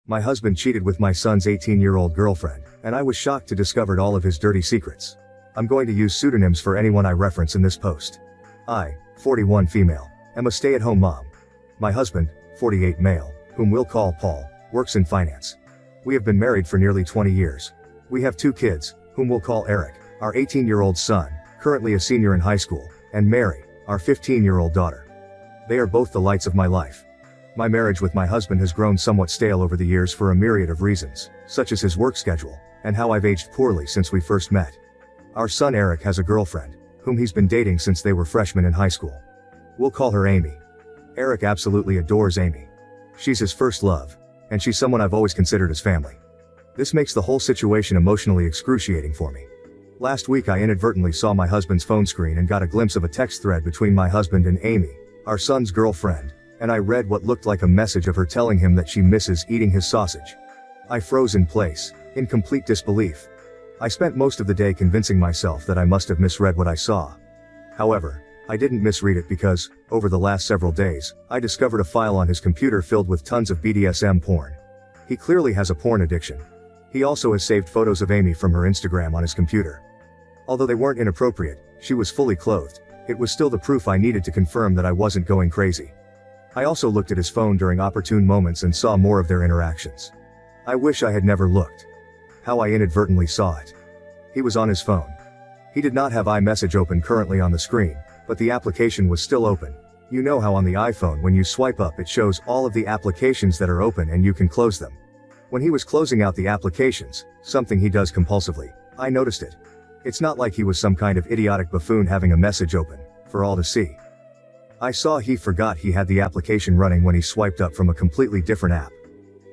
My husband cheated with my son's 18-year-old girlfriend, and I was shocked to discover all of his dirty secrets. I'm going to use pseudonyms for anyone I reference in this post. I, 41 female, am a stay-at-home mom. My husband, 48 male, whom we'll call Paul, works in finance. We have been married for nearly 20 years. We have 2 kids, whom we'll call Eric, our 18-year-old son, currently a senior in high school, and Mary, our 15-year-old daughter. They are both the lights of my life. My marriage with my husband has grown somewhat stale over the years for a myriad of reasons, such as his work schedule, and how I've aged poorly since we first met. Our son Eric has a girlfriend, whom he's been dating since they were freshmen in high school. We'll call her Amy. Eric absolutely adores Amy. She's his first love, and she's someone I've always considered as family. This makes the whole situation emotionally excruciating for me. Last week I inadvertently saw my husband's phone screen and got a glimpse of a text thread between my husband and Amy, our son's girlfriend, and I read what looked like a message of her telling him that she misses eating his sausage. I froze in place, in complete disbelief. I spent most of the day convincing myself that I must have misread what I saw. However, I didn't misread it because, over the last several days, I discovered a file on his computer filled with tons of BDSM porn. He clearly has a porn addiction. He also has saved photos of Amy from her Instagram on his computer. Although they weren't inappropriate, she was fully clothed. It was still the proof I needed to confirm that I wasn't going crazy. I also looked at his phone during opportune moments and saw more of their interactions. I wish I had never looked. How I inadvertently saw it. He was on his phone. He did not have iMessage open currently on the screen, but the application was still open. You know how on the iPhone when you swipe up it shows all of the applications that are open and you can close them. When he was closing out the applications, something he does compulsively, I noticed it. It's not like he was some kind of idiotic buffoon having a message open, for all to see. I saw he forgot he had the application running when he swiped up from a completely different app.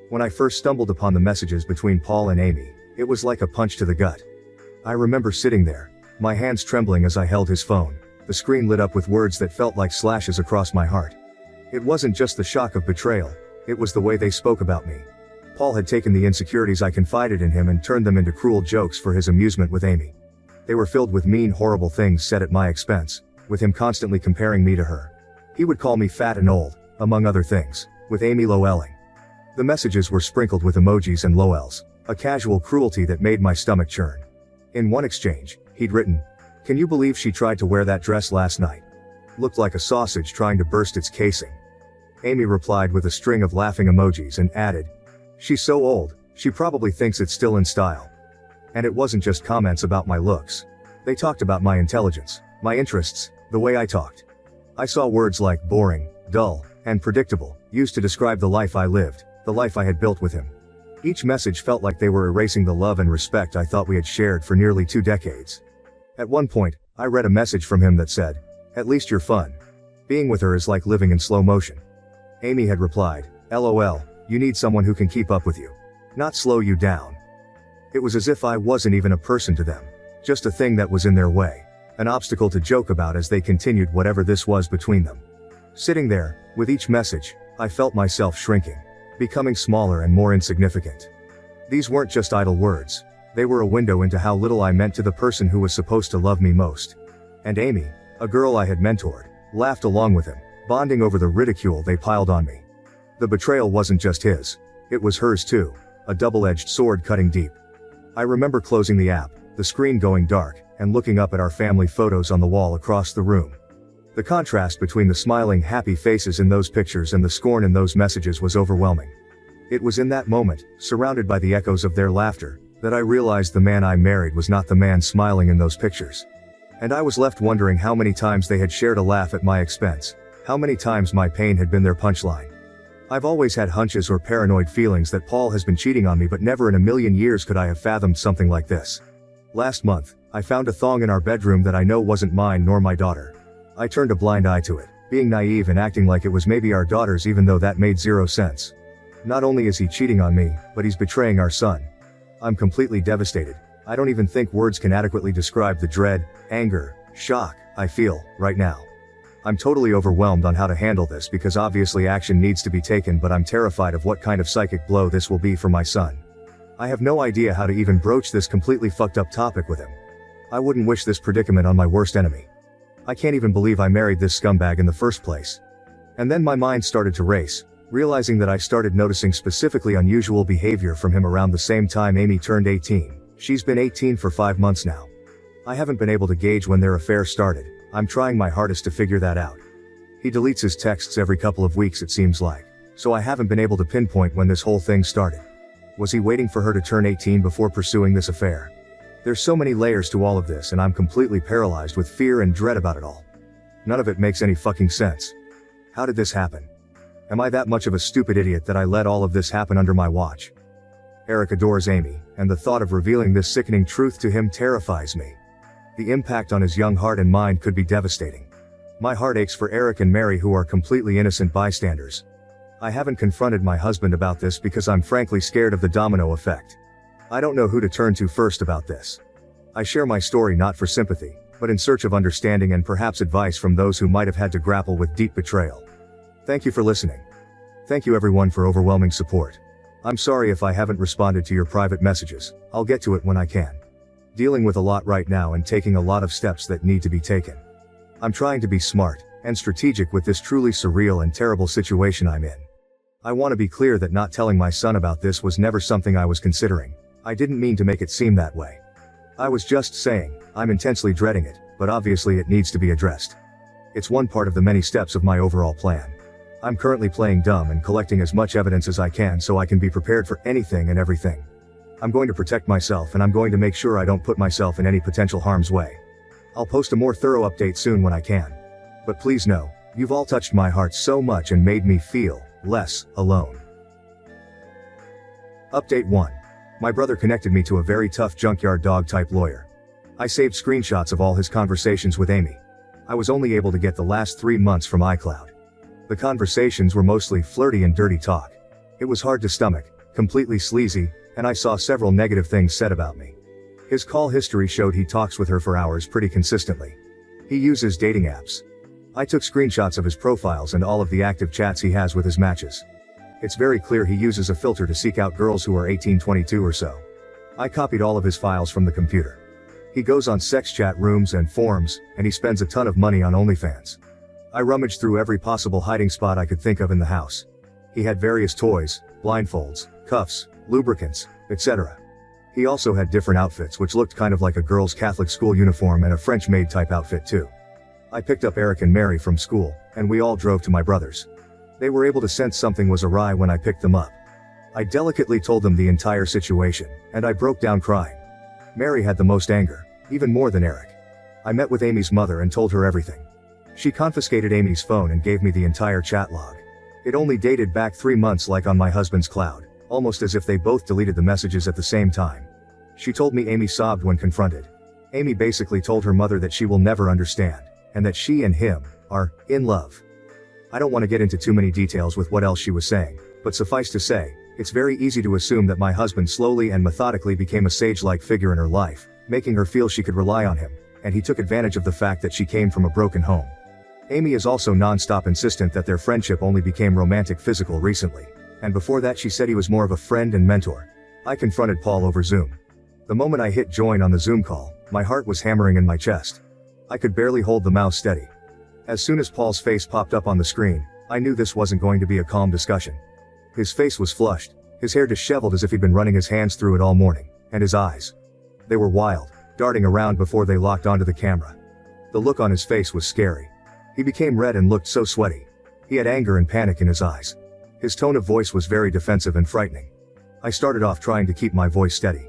When I first stumbled upon the messages between Paul and Amy, it was like a punch to the gut. I remember sitting there, my hands trembling as I held his phone, the screen lit up with words that felt like slashes across my heart. It wasn't just the shock of betrayal, it was the way they spoke about me. Paul had taken the insecurities I confided in him and turned them into cruel jokes for his amusement with Amy. They were filled with mean, horrible things said at my expense, with him constantly comparing me to her. He would call me fat and old, among other things, with Amy LOLing. The messages were sprinkled with emojis and LOLs, a casual cruelty that made my stomach churn. In one exchange, he'd written, "Can you believe she tried to wear that dress last night? Looked like a sausage trying to burst its casing." Amy replied with a string of laughing emojis and added, "She's so old, she probably thinks it's still in style." And it wasn't just comments about my looks. They talked about my intelligence, my interests, the way I talked. I saw words like boring, dull, and predictable, used to describe the life I lived, the life I had built with him. Each message felt like they were erasing the love and respect I thought we had shared for nearly 2 decades. At one point, I read a message from him that said, "At least you're fun. Being with her is like living in slow motion." Amy had replied, "LOL, you need someone who can keep up with you. Not slow you down." It was as if I wasn't even a person to them. Just a thing that was in their way. An obstacle to joke about as they continued whatever this was between them. Sitting there, with each message, I felt myself shrinking, becoming smaller and more insignificant. These weren't just idle words. They were a window into how little I meant to the person who was supposed to love me most. And Amy, a girl I had mentored, laughed along with him, bonding over the ridicule they piled on me. The betrayal wasn't just his. It was hers too, a double-edged sword cutting deep. I remember closing the app, the screen going dark, and looking up at our family photos on the wall across the room. The contrast between the smiling, happy faces in those pictures and the scorn in those messages was overwhelming. It was in that moment, surrounded by the echoes of their laughter, that I realized the man I married was not the man smiling in those pictures. And I was left wondering how many times they had shared a laugh at my expense, how many times my pain had been their punchline. I've always had hunches or paranoid feelings that Paul has been cheating on me, but never in a million years could I have fathomed something like this. Last month, I found a thong in our bedroom that I know wasn't mine nor my daughter. I turned a blind eye to it, being naive and acting like it was maybe our daughter's, even though that made zero sense. Not only is he cheating on me, but he's betraying our son. I'm completely devastated. I don't even think words can adequately describe the dread, anger, shock I feel right now. I'm totally overwhelmed on how to handle this because obviously action needs to be taken, but I'm terrified of what kind of psychic blow this will be for my son. I have no idea how to even broach this completely fucked up topic with him. I wouldn't wish this predicament on my worst enemy. I can't even believe I married this scumbag in the first place. And then my mind started to race, Realizing that I started noticing specifically unusual behavior from him around the same time Amy turned 18. She's been 18 for 5 months now. I haven't been able to gauge when their affair started. I'm trying my hardest to figure that out. He deletes his texts every couple of weeks, it seems like, so I haven't been able to pinpoint when this whole thing started. Was he waiting for her to turn 18 before pursuing this affair? There's so many layers to all of this, and I'm completely paralyzed with fear and dread about it all. None of it makes any fucking sense. How did this happen? Am I that much of a stupid idiot that I let all of this happen under my watch? Eric adores Amy, and the thought of revealing this sickening truth to him terrifies me. The impact on his young heart and mind could be devastating. My heart aches for Eric and Mary, who are completely innocent bystanders. I haven't confronted my husband about this because I'm frankly scared of the domino effect. I don't know who to turn to first about this. I share my story not for sympathy, but in search of understanding and perhaps advice from those who might have had to grapple with deep betrayal. Thank you for listening. Thank you everyone for overwhelming support. I'm sorry if I haven't responded to your private messages. I'll get to it when I can. Dealing with a lot right now and taking a lot of steps that need to be taken. I'm trying to be smart and strategic with this truly surreal and terrible situation I'm in. I want to be clear that not telling my son about this was never something I was considering. I didn't mean to make it seem that way. I was just saying, I'm intensely dreading it, but obviously it needs to be addressed. It's one part of the many steps of my overall plan. I'm currently playing dumb and collecting as much evidence as I can so I can be prepared for anything and everything. I'm going to protect myself, and I'm going to make sure I don't put myself in any potential harm's way. I'll post a more thorough update soon when I can. But please know, you've all touched my heart so much and made me feel less alone. Update 1. My brother connected me to a very tough junkyard dog type lawyer. I saved screenshots of all his conversations with Amy. I was only able to get the last 3 months from iCloud. The conversations were mostly flirty and dirty talk. It was hard to stomach, completely sleazy, and I saw several negative things said about me. His call history showed he talks with her for hours pretty consistently. He uses dating apps. I took screenshots of his profiles and all of the active chats he has with his matches. It's very clear he uses a filter to seek out girls who are 18, 22 or so. I copied all of his files from the computer. He goes on sex chat rooms and forums, and he spends a ton of money on OnlyFans. I rummaged through every possible hiding spot I could think of in the house. He had various toys, blindfolds, cuffs, lubricants, etc. He also had different outfits which looked kind of like a girl's Catholic school uniform and a French-maid type outfit too. I picked up Eric and Mary from school, and we all drove to my brother's. They were able to sense something was awry when I picked them up. I delicately told them the entire situation, and I broke down crying. Mary had the most anger, even more than Eric. I met with Amy's mother and told her everything. She confiscated Amy's phone and gave me the entire chat log. It only dated back 3 months, like on my husband's cloud, almost as if they both deleted the messages at the same time. She told me Amy sobbed when confronted. Amy basically told her mother that she will never understand, and that she and him are in love. I don't want to get into too many details with what else she was saying, but suffice to say, it's very easy to assume that my husband slowly and methodically became a sage-like figure in her life, making her feel she could rely on him, and he took advantage of the fact that she came from a broken home. Amy is also non-stop insistent that their friendship only became romantic physical recently, and before that she said he was more of a friend and mentor. I confronted Paul over Zoom. The moment I hit join on the Zoom call, my heart was hammering in my chest. I could barely hold the mouse steady. As soon as Paul's face popped up on the screen, I knew this wasn't going to be a calm discussion. His face was flushed, his hair disheveled as if he'd been running his hands through it all morning, and his eyes. They were wild, darting around before they locked onto the camera. The look on his face was scary. He became red and looked so sweaty. He had anger and panic in his eyes. His tone of voice was very defensive and frightening. I started off trying to keep my voice steady.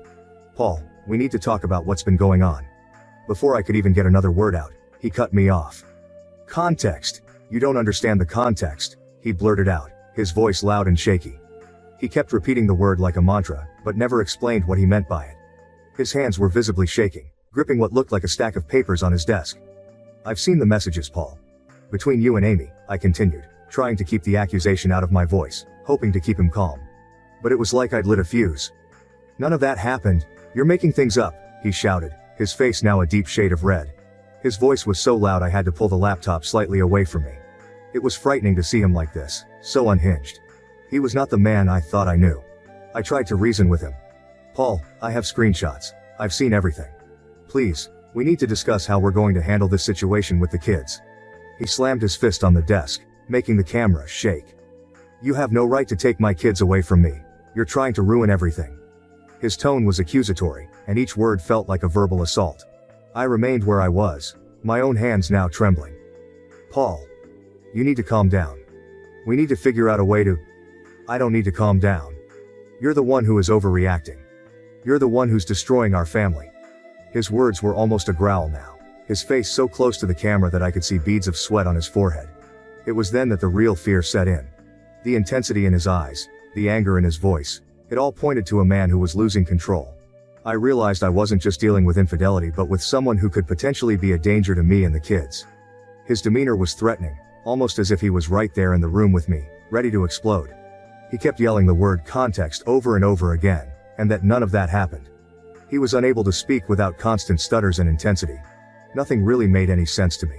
Paul, we need to talk about what's been going on. Before I could even get another word out, he cut me off. Context. You don't understand the context, he blurted out, his voice loud and shaky. He kept repeating the word like a mantra, but never explained what he meant by it. His hands were visibly shaking, gripping what looked like a stack of papers on his desk. I've seen the messages, Paul. Between you and Amy, I continued, trying to keep the accusation out of my voice, hoping to keep him calm. But it was like I'd lit a fuse. None of that happened. You're making things up, he shouted, his face now a deep shade of red. His voice was so loud I had to pull the laptop slightly away from me. It was frightening to see him like this, so unhinged. He was not the man I thought I knew. I tried to reason with him. Paul, I have screenshots. I've seen everything. Please, we need to discuss how we're going to handle this situation with the kids. He slammed his fist on the desk, making the camera shake. You have no right to take my kids away from me. You're trying to ruin everything. His tone was accusatory, and each word felt like a verbal assault. I remained where I was, my own hands now trembling. Paul. You need to calm down. We need to figure out a way to... I don't need to calm down. You're the one who is overreacting. You're the one who's destroying our family. His words were almost a growl now, his face so close to the camera that I could see beads of sweat on his forehead. It was then that the real fear set in. The intensity in his eyes, the anger in his voice, it all pointed to a man who was losing control. I realized I wasn't just dealing with infidelity but with someone who could potentially be a danger to me and the kids. His demeanor was threatening, almost as if he was right there in the room with me, ready to explode. He kept yelling the word context over and over again, and that none of that happened. He was unable to speak without constant stutters and intensity. Nothing really made any sense to me.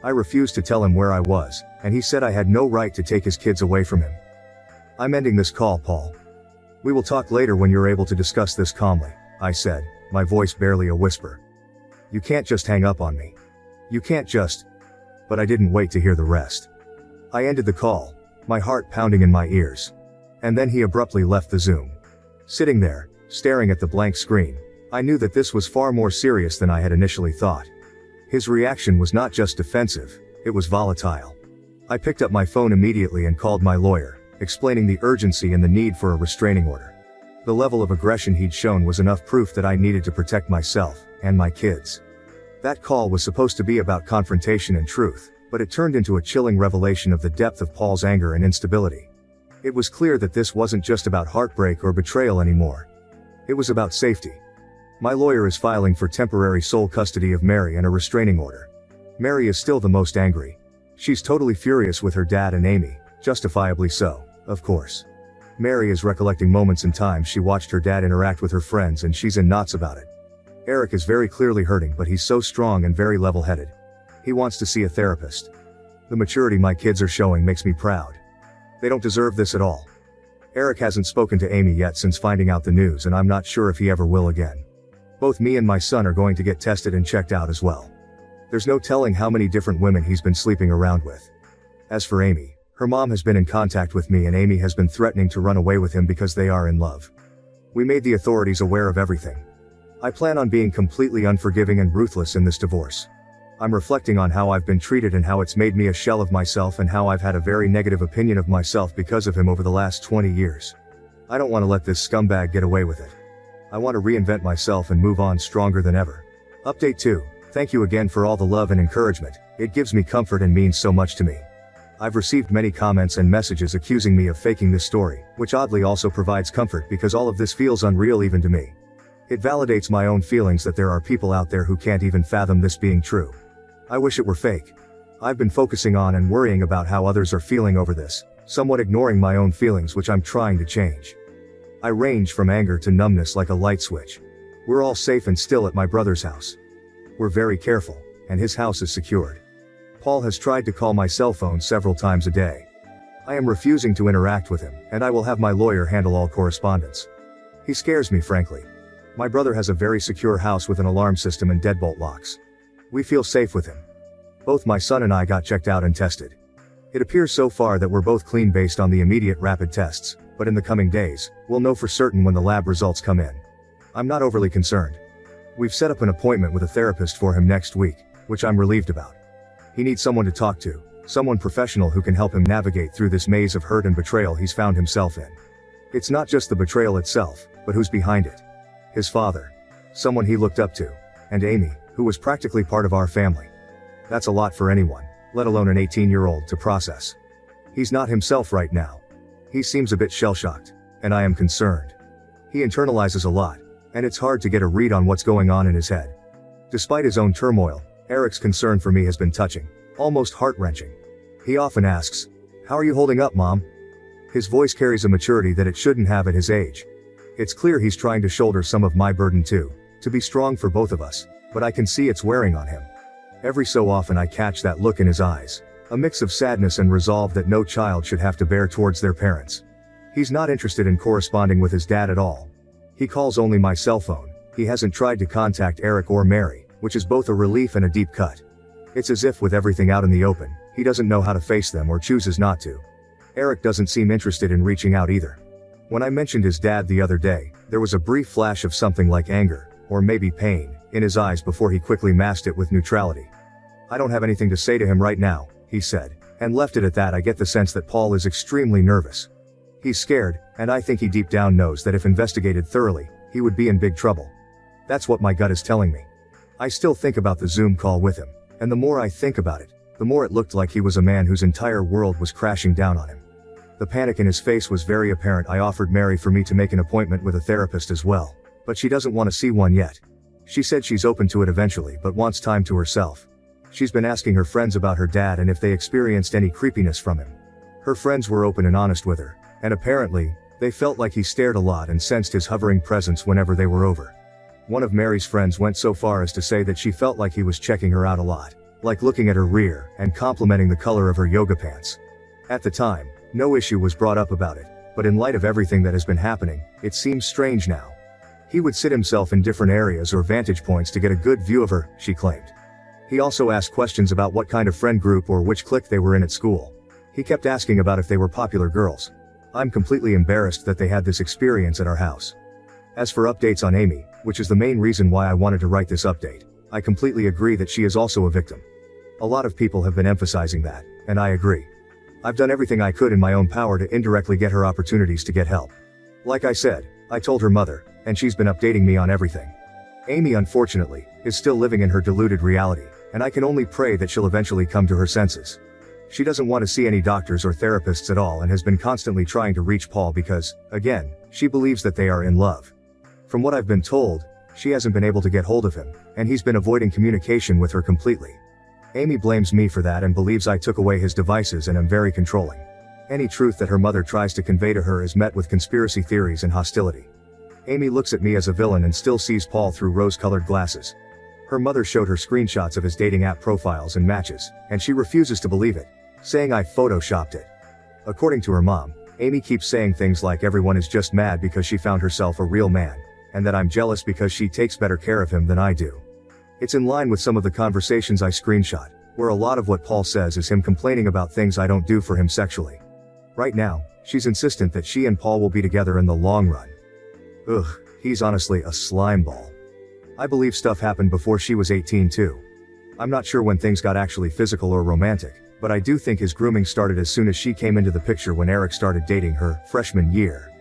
I refused to tell him where I was, and he said I had no right to take his kids away from him. I'm ending this call, Paul. We will talk later when you're able to discuss this calmly, I said, my voice barely a whisper. You can't just hang up on me. You can't just... But I didn't wait to hear the rest. I ended the call, my heart pounding in my ears. And then he abruptly left the Zoom. Sitting there, staring at the blank screen, I knew that this was far more serious than I had initially thought. His reaction was not just defensive, it was volatile. I picked up my phone immediately and called my lawyer, explaining the urgency and the need for a restraining order. The level of aggression he'd shown was enough proof that I needed to protect myself, and my kids. That call was supposed to be about confrontation and truth, but it turned into a chilling revelation of the depth of Paul's anger and instability. It was clear that this wasn't just about heartbreak or betrayal anymore. It was about safety. My lawyer is filing for temporary sole custody of Mary and a restraining order. Mary is still the most angry. She's totally furious with her dad and Amy, justifiably so, of course. Mary is recollecting moments in time she watched her dad interact with her friends and she's in knots about it. Eric is very clearly hurting, but he's so strong and very level-headed. He wants to see a therapist. The maturity my kids are showing makes me proud. They don't deserve this at all. Eric hasn't spoken to Amy yet since finding out the news, and I'm not sure if he ever will again. Both me and my son are going to get tested and checked out as well. There's no telling how many different women he's been sleeping around with. As for Amy, her mom has been in contact with me and Amy has been threatening to run away with him because they are in love. We made the authorities aware of everything. I plan on being completely unforgiving and ruthless in this divorce. I'm reflecting on how I've been treated and how it's made me a shell of myself and how I've had a very negative opinion of myself because of him over the last 20 years. I don't want to let this scumbag get away with it. I want to reinvent myself and move on stronger than ever. Update 2. Thank you again for all the love and encouragement. It gives me comfort and means so much to me. I've received many comments and messages accusing me of faking this story, which oddly also provides comfort because all of this feels unreal even to me. It validates my own feelings that there are people out there who can't even fathom this being true. I wish it were fake. I've been focusing on and worrying about how others are feeling over this, somewhat ignoring my own feelings, which I'm trying to change. I range from anger to numbness like a light switch. We're all safe and still at my brother's house. We're very careful, and his house is secured. Paul has tried to call my cell phone several times a day. I am refusing to interact with him, and I will have my lawyer handle all correspondence. He scares me, frankly. My brother has a very secure house with an alarm system and deadbolt locks. We feel safe with him. Both my son and I got checked out and tested. It appears so far that we're both clean based on the immediate rapid tests, but in the coming days, we'll know for certain when the lab results come in. I'm not overly concerned. We've set up an appointment with a therapist for him next week, which I'm relieved about. He needs someone to talk to, someone professional who can help him navigate through this maze of hurt and betrayal he's found himself in. It's not just the betrayal itself, but who's behind it. His father. Someone he looked up to. And Amy, who was practically part of our family. That's a lot for anyone, let alone an 18-year-old, to process. He's not himself right now. He seems a bit shell-shocked, and I am concerned. He internalizes a lot, and it's hard to get a read on what's going on in his head. Despite his own turmoil, Eric's concern for me has been touching, almost heart-wrenching. He often asks, "How are you holding up, Mom?" His voice carries a maturity that it shouldn't have at his age. It's clear he's trying to shoulder some of my burden too, to be strong for both of us, but I can see it's wearing on him. Every so often I catch that look in his eyes, a mix of sadness and resolve that no child should have to bear towards their parents. He's not interested in corresponding with his dad at all. He calls only my cell phone. He hasn't tried to contact Eric or Mary, which is both a relief and a deep cut. It's as if with everything out in the open, he doesn't know how to face them or chooses not to. Eric doesn't seem interested in reaching out either. When I mentioned his dad the other day, there was a brief flash of something like anger, or maybe pain, in his eyes before he quickly masked it with neutrality. I don't have anything to say to him right now, he said, and left it at that. I get the sense that Paul is extremely nervous. He's scared, and I think he deep down knows that if investigated thoroughly, he would be in big trouble. That's what my gut is telling me. I still think about the Zoom call with him, and the more I think about it, the more it looked like he was a man whose entire world was crashing down on him. The panic in his face was very apparent. I offered Mary for me to make an appointment with a therapist as well, but she doesn't want to see one yet. She said she's open to it eventually but wants time to herself. She's been asking her friends about her dad and if they experienced any creepiness from him. Her friends were open and honest with her, and apparently, they felt like he stared a lot and sensed his hovering presence whenever they were over. One of Mary's friends went so far as to say that she felt like he was checking her out a lot, like looking at her rear and complimenting the color of her yoga pants. At the time, no issue was brought up about it, but in light of everything that has been happening, it seems strange now. He would sit himself in different areas or vantage points to get a good view of her, she claimed. He also asked questions about what kind of friend group or which clique they were in at school. He kept asking about if they were popular girls. I'm completely embarrassed that they had this experience at our house. As for updates on Amy, which is the main reason why I wanted to write this update, I completely agree that she is also a victim. A lot of people have been emphasizing that, and I agree. I've done everything I could in my own power to indirectly get her opportunities to get help. Like I said, I told her mother, and she's been updating me on everything. Amy, unfortunately, is still living in her deluded reality, and I can only pray that she'll eventually come to her senses. She doesn't want to see any doctors or therapists at all and has been constantly trying to reach Paul because, again, she believes that they are in love. From what I've been told, she hasn't been able to get hold of him, and he's been avoiding communication with her completely. Amy blames me for that and believes I took away his devices and am very controlling. Any truth that her mother tries to convey to her is met with conspiracy theories and hostility. Amy looks at me as a villain and still sees Paul through rose-colored glasses. Her mother showed her screenshots of his dating app profiles and matches, and she refuses to believe it, saying I photoshopped it. According to her mom, Amy keeps saying things like everyone is just mad because she found herself a real man, and that I'm jealous because she takes better care of him than I do. It's in line with some of the conversations I screenshot, where a lot of what Paul says is him complaining about things I don't do for him sexually. Right now, she's insistent that she and Paul will be together in the long run. Ugh, he's honestly a slimeball. I believe stuff happened before she was 18 too. I'm not sure when things got actually physical or romantic, but I do think his grooming started as soon as she came into the picture when Eric started dating her freshman year.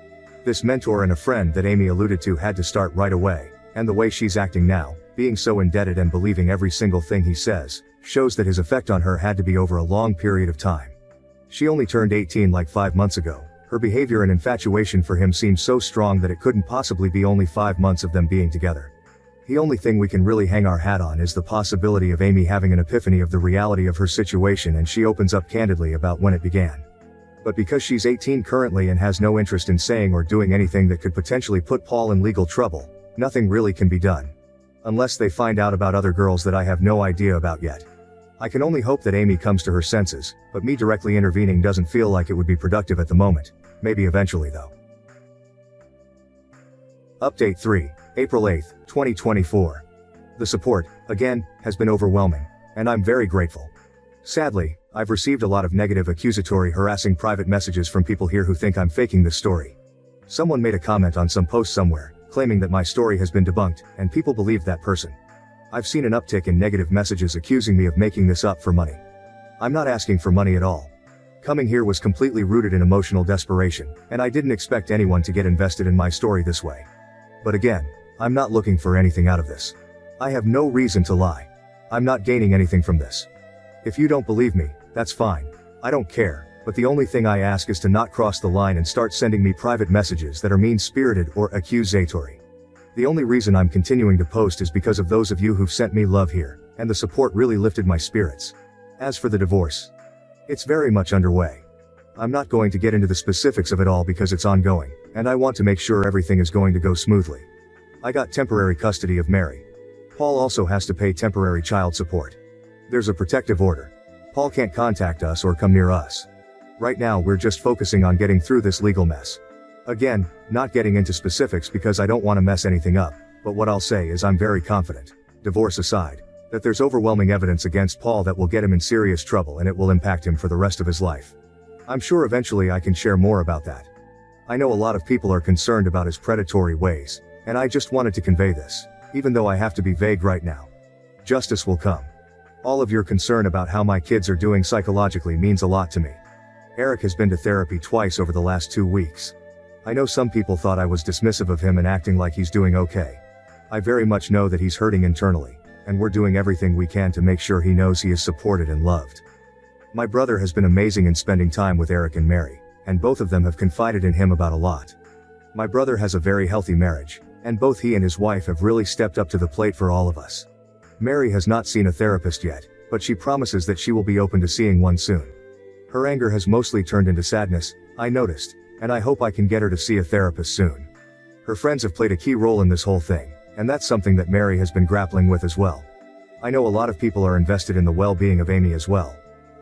This mentor and a friend that Amy alluded to had to start right away, and the way she's acting now, being so indebted and believing every single thing he says, shows that his effect on her had to be over a long period of time. She only turned 18 like 5 months ago. Her behavior and infatuation for him seems so strong that it couldn't possibly be only 5 months of them being together. The only thing we can really hang our hat on is the possibility of Amy having an epiphany of the reality of her situation, and she opens up candidly about when it began. But because she's 18 currently and has no interest in saying or doing anything that could potentially put Paul in legal trouble, nothing really can be done. Unless they find out about other girls that I have no idea about yet. I can only hope that Amy comes to her senses, but me directly intervening doesn't feel like it would be productive at the moment. Maybe eventually though. Update 3, April 8, 2024. The support, again, has been overwhelming, and I'm very grateful. Sadly, I've received a lot of negative accusatory harassing private messages from people here who think I'm faking this story. Someone made a comment on some post somewhere, claiming that my story has been debunked, and people believed that person. I've seen an uptick in negative messages accusing me of making this up for money. I'm not asking for money at all. Coming here was completely rooted in emotional desperation, and I didn't expect anyone to get invested in my story this way. But again, I'm not looking for anything out of this. I have no reason to lie. I'm not gaining anything from this. If you don't believe me, that's fine. I don't care, but the only thing I ask is to not cross the line and start sending me private messages that are mean-spirited or accusatory. The only reason I'm continuing to post is because of those of you who've sent me love here, and the support really lifted my spirits. As for the divorce, it's very much underway. I'm not going to get into the specifics of it all because it's ongoing, and I want to make sure everything is going to go smoothly. I got temporary custody of Mary. Paul also has to pay temporary child support. There's a protective order. Paul can't contact us or come near us. Right now we're just focusing on getting through this legal mess. Again, not getting into specifics because I don't want to mess anything up, but what I'll say is I'm very confident, divorce aside, that there's overwhelming evidence against Paul that will get him in serious trouble and it will impact him for the rest of his life. I'm sure eventually I can share more about that. I know a lot of people are concerned about his predatory ways, and I just wanted to convey this, even though I have to be vague right now. Justice will come. All of your concern about how my kids are doing psychologically means a lot to me. Eric has been to therapy twice over the last 2 weeks. I know some people thought I was dismissive of him and acting like he's doing okay. I very much know that he's hurting internally, and we're doing everything we can to make sure he knows he is supported and loved. My brother has been amazing in spending time with Eric and Mary, and both of them have confided in him about a lot. My brother has a very healthy marriage, and both he and his wife have really stepped up to the plate for all of us. Mary has not seen a therapist yet, but she promises that she will be open to seeing one soon. Her anger has mostly turned into sadness, I noticed, and I hope I can get her to see a therapist soon. Her friends have played a key role in this whole thing, and that's something that Mary has been grappling with as well. I know a lot of people are invested in the well-being of Amy as well.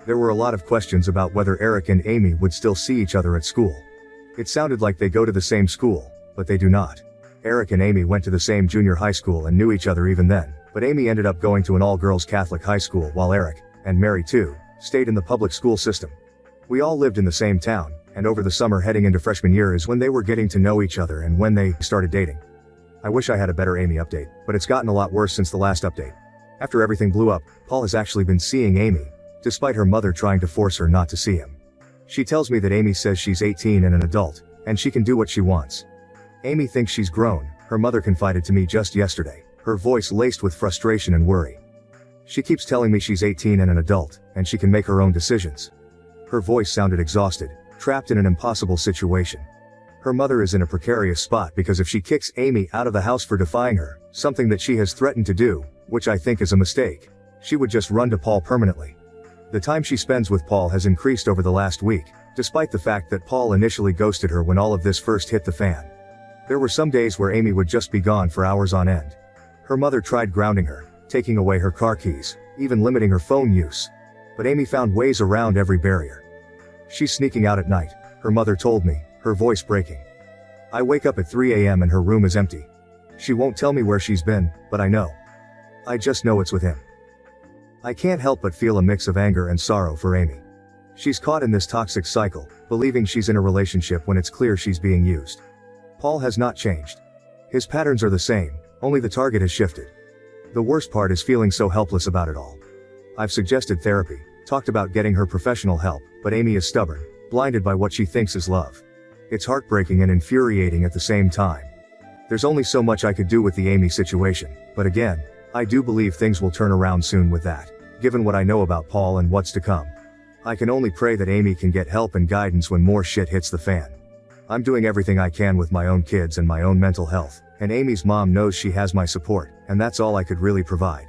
There were a lot of questions about whether Eric and Amy would still see each other at school. It sounded like they go to the same school, but they do not. Eric and Amy went to the same junior high school and knew each other even then, but Amy ended up going to an all-girls Catholic high school while Eric, and Mary too, stayed in the public school system. We all lived in the same town, and over the summer heading into freshman year is when they were getting to know each other and when they started dating. I wish I had a better Amy update, but it's gotten a lot worse since the last update. After everything blew up, Paul has actually been seeing Amy, despite her mother trying to force her not to see him. She tells me that Amy says she's 18 and an adult, and she can do what she wants. Amy thinks she's grown, her mother confided to me just yesterday, her voice laced with frustration and worry. She keeps telling me she's 18 and an adult, and she can make her own decisions. Her voice sounded exhausted, trapped in an impossible situation. Her mother is in a precarious spot because if she kicks Amy out of the house for defying her, something that she has threatened to do, which I think is a mistake, she would just run to Paul permanently. The time she spends with Paul has increased over the last week, despite the fact that Paul initially ghosted her when all of this first hit the fan. There were some days where Amy would just be gone for hours on end. Her mother tried grounding her, taking away her car keys, even limiting her phone use. But Amy found ways around every barrier. She's sneaking out at night, her mother told me, her voice breaking. I wake up at 3 a.m. and her room is empty. She won't tell me where she's been, but I know. I just know it's with him. I can't help but feel a mix of anger and sorrow for Amy. She's caught in this toxic cycle, believing she's in a relationship when it's clear she's being used. Paul has not changed. His patterns are the same, only the target has shifted. The worst part is feeling so helpless about it all. I've suggested therapy, talked about getting her professional help, but Amy is stubborn, blinded by what she thinks is love. It's heartbreaking and infuriating at the same time. There's only so much I could do with the Amy situation, but again, I do believe things will turn around soon with that, given what I know about Paul and what's to come. I can only pray that Amy can get help and guidance when more shit hits the fan. I'm doing everything I can with my own kids and my own mental health, and Amy's mom knows she has my support, and that's all I could really provide.